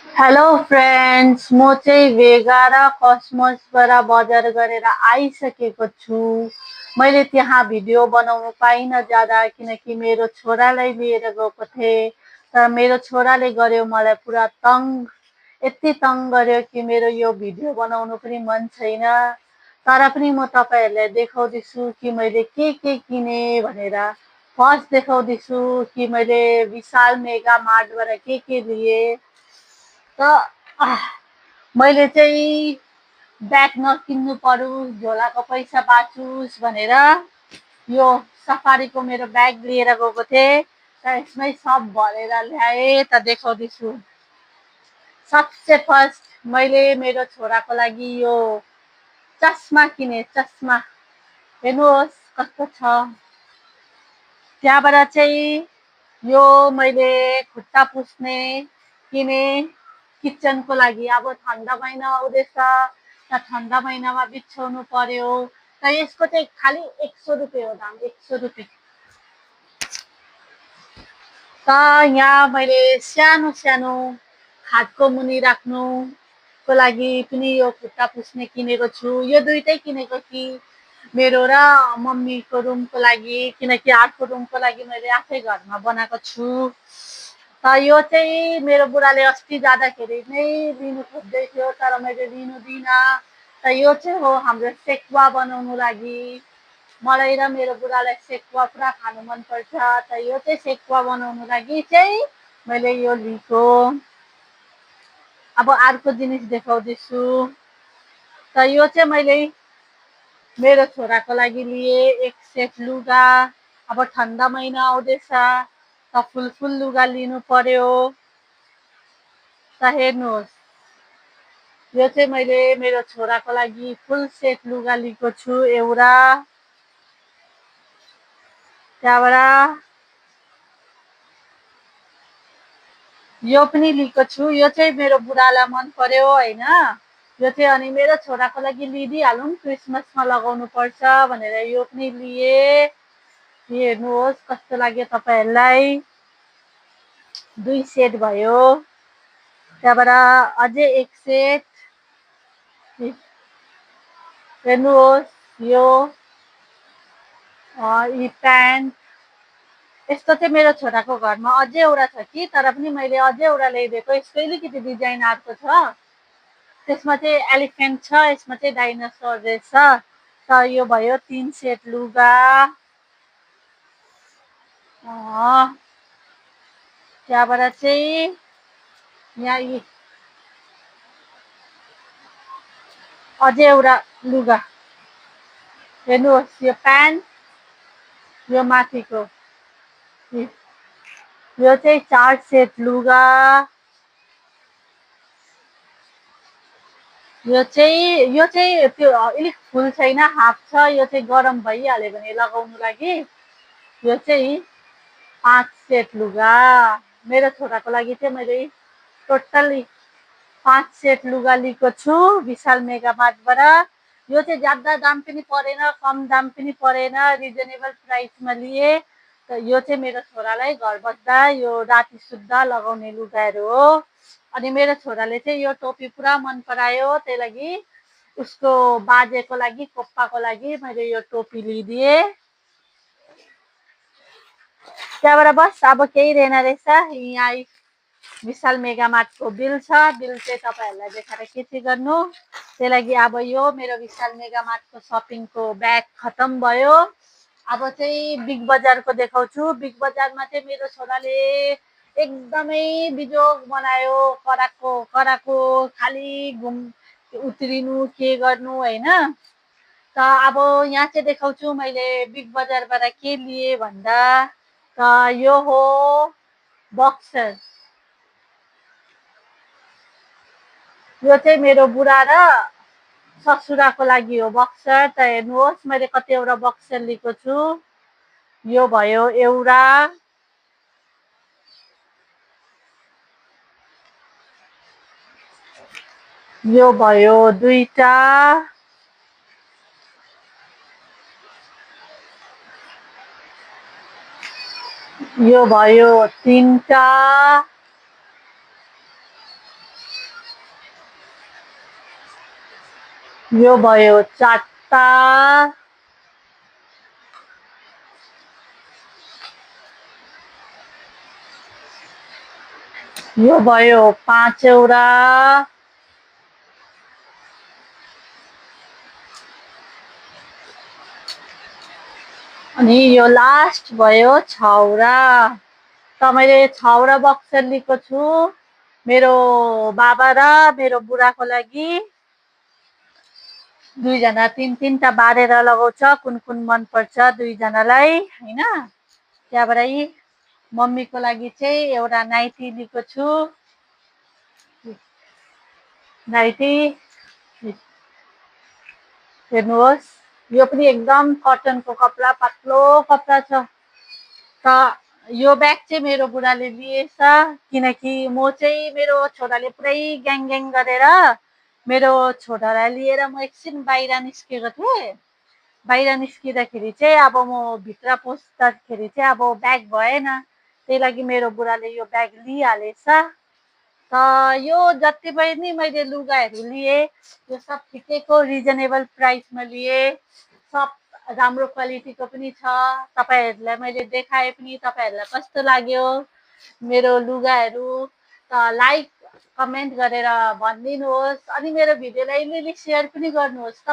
Hello friends, म चाहिँ भेगा र कसमसबाट बजार गरेर आइसकेको छु। मैले त्यहाँ भिडियो बनाउनु पाइनँ ज्यादा किनकि मेरो छोरालाई लिएर गएको थिएँ। तर मेरो छोराले गर्यो मलाई पुरा तङ्ग, यति तङ्ग गर्यो कि मेरो यो भिडियो बनाउनु पनि मन छैन। तर पनि म तपाईँहरूलाई देखाउँदैछु कि मैले के किनेँ भनेर। फर्स्ट देखाउँदैछु कि मैले विशाल मेगा मार्टबाट के लिएँ। त मैले चाहिँ ब्याग नकिन्नु परोस्, झोलाको पैसा बाँचोस् भनेर यो सफारीको मेरो ब्याग लिएर गएको थिएँ। त यसमै सब भरेर ल्याएँ त देखाउँदैछु। सबसे फर्स्ट मैले मेरो छोराको लागि यो चस्मा किनेँ। चस्मा हेर्नुहोस् कस्तो छ। त्यहाँबाट चाहिँ यो मैले खुट्टा पुस्ने किनेँ किचनको लागि। अब ठन्डा महिना आउँदैछ त ठन्डा महिनामा बिछ्याउनु पर्यो। त यसको चाहिँ खालि 100 रुपियाँ हो दाम, 100 रुपियाँ। त यहाँ मैले सानो सानो हातको मुनि राख्नुको लागि पनि यो खुट्टा पुस्ने किनेको छु। यो दुइटै किनेको कि मेरो र मम्मीको रुमको लागि, किनकि अर्को रुमको लागि मैले आफै घरमा बनाएको छु। त यो चाहिँ मेरो बुढाले अस्ति जाँदाखेरि नै लिनु खोज्दै थियो तर मैले लिनु दिइनँ। त यो चाहिँ हो हाम्रो सेकुवा बनाउनु लागि। मलाई र मेरो बुढालाई सेकुवा पुरा खानु मनपर्छ। त यो चाहिँ सेकुवा बनाउनु लागि चाहिँ मैले यो लिएको। अब अर्को जिनिस देखाउँदैछु। त यो चाहिँ मैले मेरो छोराको लागि लिएँ एक सेट लुगा। अब ठन्डा महिना आउँदैछ त फुल लुगा लिनु पर्यो। त हेर्नुहोस्, यो चाहिँ मैले मेरो छोराको लागि फुल सेट लुगा लिएको छु एउटा। त्यहाँबाट यो पनि लिएको छु। यो चाहिँ मेरो बुढालाई मन पर्यो होइन। यो चाहिँ अनि मेरो छोराको लागि लिइदिइहालौँ, क्रिसमसमा लगाउनु पर्छ भनेर यो पनि लिएँ। हेर्नुहोस् कस्तो लाग्यो तपाईँहरूलाई। 2 सेट भयो। त्यहाँबाट अझै एक सेट हेर्नुहोस्। यो यी प्यान्ट यस्तो चाहिँ मेरो छोराको घरमा अझै एउटा छ कि, तर पनि मैले अझै एउटा ल्याइदिएको। यसको अलिकति डिजाइन अर्को छ। त्यसमा चाहिँ एलिफेन्ट छ, यसमा चाहिँ डाइनोसर रहेछ। त यो भयो 3 सेट लुगा। त्यहाँबाट चाहिँ यहाँ अझै एउटा लुगा हेर्नुहोस्। यो प्यान्ट, यो माथिको यो चाहिँ 4 सेट लुगा। यो चाहिँ त्यो अलिक फुल छैन, हाफ छ। यो चाहिँ गरम भइहाल्यो भने लगाउनु लागि। यो चाहिँ 5 सेट लुगा। मेरो छोराको लागि चाहिँ मैले टोटल्ली 5 सेट लुगा लिएको छु विशाल मेगा मार्टबाट। यो चाहिँ ज्यादा दाम पनि परेन, कम दाम पनि परेन, रिजनेबल प्राइसमा लिएँ। त यो चाहिँ मेरो छोरालाई घर बस्दा यो राति सुत्दा लगाउने लुगाहरू हो। अनि मेरो छोराले चाहिँ यो टोपी पुरा मन परायो, त्यही लागि उसको बाजेको लागि, कोप्पाको लागि मैले यो टोपी लिइदिएँ। त्यहाँबाट बस अब केही रहेन रहेछ। यहाँ विशाल मेगा मार्टको बिल छ। बिल चाहिँ तपाईँहरूलाई देखाएर के चाहिँ गर्नु। त्यही लागि अब यो मेरो विशाल मेगा मार्टको सपिङको ब्याग खतम भयो। अब चाहिँ बिग बजारको देखाउँछु। बिग बजारमा चाहिँ मेरो छोराले एकदमै बिजोग बनायो। कराको खालि उत्रिनु के गर्नु होइन। त अब यहाँ चाहिँ देखाउँछु मैले बिग बजारबाट के लिएँ भन्दा। त यो हो बक्सर। यो चाहिँ मेरो बुढा र ससुराको लागि हो बक्सर। त हेर्नुहोस् मैले कतिवटा बक्सर लिएको छु। यो भयो एउटा, यो भयो 2टा, यो भयो 3टा, यो भयो 4टा। यो भयो 5वटा। अनि यो लास्ट भयो 6वटा। त मैले 6वटा बक्सर लिएको छु मेरो बाबा र मेरो बुढाको लागि। दुईजना 3-3टा बारेर लगाउँछ, कुन कुन मनपर्छ दुईजनालाई होइन। त्यहाँबाटै मम्मीको लागि चाहिँ एउटा नाइटी लिएको छु। नाइटी हेर्नुहोस्, यो पनि एकदम कटनको कपडा, पातलो कपडा छ। त यो ब्याग चाहिँ मेरो बुढाले लिएछ, किनकि म चाहिँ मेरो छोराले पुरै ग्याङ ग्याङ गरेर मेरो छोरालाई लिएर म एकछिन बाहिर निस्केको थिएँ। बाहिर निस्किँदाखेरि चाहिँ अब म भित्र पस्दाखेरि चाहिँ अब ब्याग भएन, त्यही लागि मेरो बुढाले यो ब्याग लिइहालेछ। त यो जति पनि मैले लुगाहरू लिएँ यो सब ठिकैको रिजनेबल प्राइसमा लिएँ। सब राम्रो क्वालिटीको पनि छ। तपाईँहरूलाई मैले देखाएँ पनि, तपाईँहरूलाई कस्तो लाग्यो मेरो लुगाहरू त लाइक कमेन्ट गरेर भनिदिनुहोस्। अनि मेरो भिडियोलाई अलिअलि सेयर पनि गर्नुहोस्।